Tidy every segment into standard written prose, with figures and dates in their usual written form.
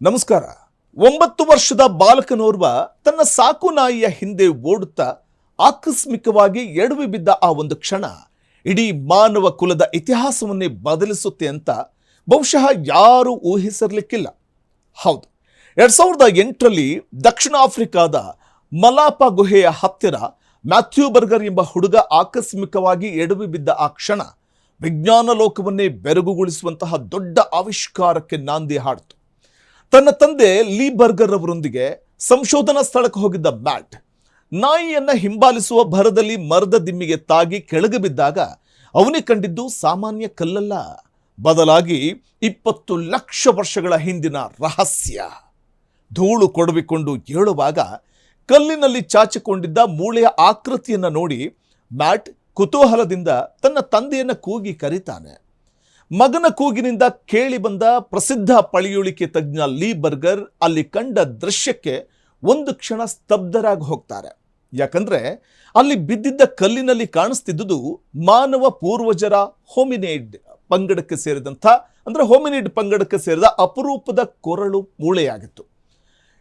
ನಮಸ್ಕಾರ. 9 ವರ್ಷದ ಬಾಲಕನೋರ್ವ ತನ್ನ ಸಾಕು ನಾಯಿಯ ಹಿಂದೆ ಓಡುತ್ತಾ ಆಕಸ್ಮಿಕವಾಗಿ ಎಡವಿ ಬಿದ್ದ ಆ ಒಂದು ಕ್ಷಣ ಇಡೀ ಮಾನವ ಕುಲದ ಇತಿಹಾಸವನ್ನೇ ಬದಲಿಸುತ್ತೆ ಅಂತ ಬಹುಶಃ ಯಾರೂ ಊಹಿಸಿರಲಿಕ್ಕಿಲ್ಲ. ಹೌದು, 2008ರಲ್ಲಿ ದಕ್ಷಿಣ ಆಫ್ರಿಕಾದ ಮಲಾಪಾ ಗುಹೆಯ ಹತ್ತಿರ ಮ್ಯಾಥ್ಯೂ ಬರ್ಗರ್ ಎಂಬ ಹುಡುಗ ಆಕಸ್ಮಿಕವಾಗಿ ಎಡವಿ ಬಿದ್ದ ಆ ಕ್ಷಣ ವಿಜ್ಞಾನ ಲೋಕವನ್ನೇ ಬೆರಗುಗೊಳಿಸುವಂತಹ ದೊಡ್ಡ ಆವಿಷ್ಕಾರಕ್ಕೆ ನಾಂದಿ ಹಾಡಿತು. ತನ್ನ ತಂದೆ ಲೀ ಬರ್ಗರ್ ಅವರೊಂದಿಗೆ ಸಂಶೋಧನಾ ಸ್ಥಳಕ್ಕೆ ಹೋಗಿದ್ದ ಮ್ಯಾಟ್ ನಾಯಿಯನ್ನ ಹಿಂಬಾಲಿಸುವ ಭರದಲ್ಲಿ ಮರದ ದಿಮ್ಮಿಗೆ ತಾಗಿ ಕೆಳಗೆ ಬಿದ್ದಾಗ ಅವನಿಗೆ ಕಂಡಿದ್ದು ಸಾಮಾನ್ಯ ಕಲ್ಲಲ್ಲ, ಬದಲಾಗಿ 20 ಲಕ್ಷ ವರ್ಷಗಳ ಹಿಂದಿನ ರಹಸ್ಯ. ಧೂಳು ಕೊಡವಿಕೊಂಡು ಏಳುವಾಗ ಕಲ್ಲಿನಲ್ಲಿ ಚಾಚಿಕೊಂಡಿದ್ದ ಮೂಳೆಯ ಆಕೃತಿಯನ್ನು ನೋಡಿ ಮ್ಯಾಟ್ ಕುತೂಹಲದಿಂದ ತನ್ನ ತಂದೆಯನ್ನ ಕೂಗಿ ಕರೀತಾನೆ. ಮಗನ ಕೂಗಿನಿಂದ ಕೇಳಿ ಬಂದ ಪ್ರಸಿದ್ಧ ಪಳೆಯುಳಿಕೆ ತಜ್ಞ ಲೀ ಬರ್ಗರ್ ಅಲ್ಲಿ ಕಂಡ ದೃಶ್ಯಕ್ಕೆ ಒಂದು ಕ್ಷಣ ಸ್ತಬ್ಧರಾಗಿ ಹೋಗ್ತಾರೆ. ಯಾಕಂದ್ರೆ ಅಲ್ಲಿ ಬಿದ್ದಿದ್ದ ಕಲ್ಲಿನಲ್ಲಿ ಕಾಣಿಸ್ತಿದ್ದುದು ಮಾನವ ಪೂರ್ವಜರ ಹೋಮಿನಿಡ್ ಪಂಗಡಕ್ಕೆ ಸೇರಿದ ಅಪರೂಪದ ಕೊರಳು ಮೂಳೆಯಾಗಿತ್ತು.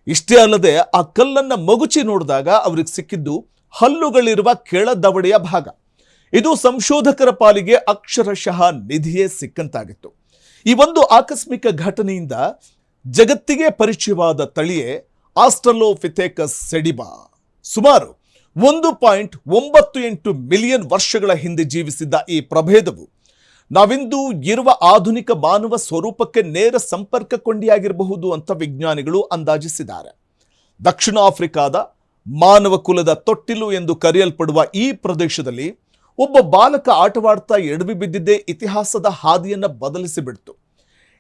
ಇಷ್ಟೇ ಅಲ್ಲದೆ ಆ ಕಲ್ಲನ್ನ ಮಗುಚಿ ನೋಡಿದಾಗ ಅವ್ರಿಗೆ ಸಿಕ್ಕಿದ್ದು ಹಲ್ಲುಗಳಿರುವ ಕೆಳದವಡೆಯ ಭಾಗ. ಇದು ಸಂಶೋಧಕರ ಪಾಲಿಗೆ ಅಕ್ಷರಶಃ ನಿಧಿಯೇ ಸಿಕ್ಕಂತಾಗಿತ್ತು. ಈ ಒಂದು ಆಕಸ್ಮಿಕ ಘಟನೆಯಿಂದ ಜಗತ್ತಿಗೆ ಪರಿಚಯವಾದ ತಳಿಯೇ ಆಸ್ಟ್ರಲೋಪಿಥೆಕಸ್ ಸೆಡಿಬಾ. ಸುಮಾರು 1.98 ಮಿಲಿಯನ್ ವರ್ಷಗಳ ಹಿಂದೆ ಜೀವಿಸಿದ್ದ ಈ ಪ್ರಭೇದವು ನಾವಿಂದು ಇರುವ ಆಧುನಿಕ ಮಾನವ ಸ್ವರೂಪಕ್ಕೆ ನೇರ ಸಂಪರ್ಕ ಕೊಂಡಿಯಾಗಿರಬಹುದು ಅಂತ ವಿಜ್ಞಾನಿಗಳು ಅಂದಾಜಿಸಿದ್ದಾರೆ. ದಕ್ಷಿಣ ಆಫ್ರಿಕಾದ ಮಾನವ ಕುಲದ ತೊಟ್ಟಿಲು ಎಂದು ಕರೆಯಲ್ಪಡುವ ಈ ಪ್ರದೇಶದಲ್ಲಿ ಒಬ್ಬ ಬಾಲಕ ಆಟವಾಡ್ತಾ ಎಡವಿ ಬಿದ್ದಿದ್ದೇ ಇತಿಹಾಸದ ಹಾದಿಯನ್ನು ಬದಲಿಸಿಬಿಡ್ತು.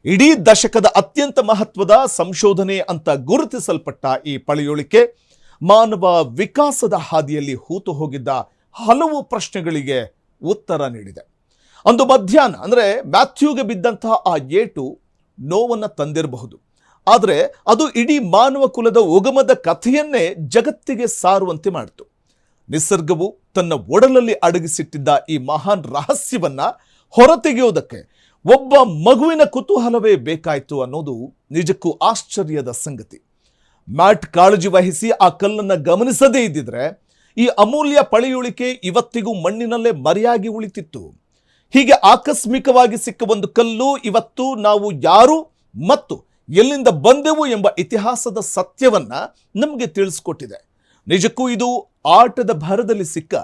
ಇಡೀ ದಶಕದ ಅತ್ಯಂತ ಮಹತ್ವದ ಸಂಶೋಧನೆ ಅಂತ ಗುರುತಿಸಲ್ಪಟ್ಟ ಈ ಪಳೆಯುಳಿಕೆ ಮಾನವ ವಿಕಾಸದ ಹಾದಿಯಲ್ಲಿ ಹೂತು ಹೋಗಿದ್ದ ಹಲವು ಪ್ರಶ್ನೆಗಳಿಗೆ ಉತ್ತರ ನೀಡಿದೆ. ಅಂದು ಮಧ್ಯಾಹ್ನ ಅಂದರೆ ಮ್ಯಾಥ್ಯೂಗೆ ಬಿದ್ದಂತಹ ಆ ಏಟು ನೋವನ್ನು ತಂದಿರಬಹುದು, ಆದರೆ ಅದು ಇಡೀ ಮಾನವ ಕುಲದ ಉಗಮದ ಕಥೆಯನ್ನೇ ಜಗತ್ತಿಗೆ ಸಾರುವಂತೆ ಮಾಡಿತು. ನಿಸರ್ಗವು ತನ್ನ ಒಡಲಲ್ಲಿ ಅಡಗಿಸಿಟ್ಟಿದ್ದ ಈ ಮಹಾನ್ ರಹಸ್ಯವನ್ನ ಹೊರತೆಗೆಯುವುದಕ್ಕೆ ಒಬ್ಬ ಮಗುವಿನ ಕುತೂಹಲವೇ ಬೇಕಾಯಿತು ಅನ್ನೋದು ನಿಜಕ್ಕೂ ಆಶ್ಚರ್ಯದ ಸಂಗತಿ. ಮ್ಯಾಟ್ ಕಾಳಜಿ ವಹಿಸಿ ಆ ಕಲ್ಲನ್ನು ಗಮನಿಸದೇ ಇದ್ದಿದ್ರೆ ಈ ಅಮೂಲ್ಯ ಪಳೆಯುಳಿಕೆ ಇವತ್ತಿಗೂ ಮಣ್ಣಿನಲ್ಲೇ ಮರೆಯಾಗಿ ಉಳಿತಿತ್ತು. ಹೀಗೆ ಆಕಸ್ಮಿಕವಾಗಿ ಸಿಕ್ಕ ಒಂದು ಕಲ್ಲು ಇವತ್ತು ನಾವು ಯಾರು ಮತ್ತು ಎಲ್ಲಿಂದ ಬಂದೆವು ಎಂಬ ಇತಿಹಾಸದ ಸತ್ಯವನ್ನ ನಮಗೆ ತಿಳಿಸ್ಕೊಟ್ಟಿದೆ. ನಿಜಕ್ಕೂ ಇದು ಆಟದ ಭರದಲ್ಲಿ ಸಿಕ್ಕ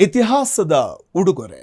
ಇತಿಹಾಸದ ಉಡುಗೊರೆ.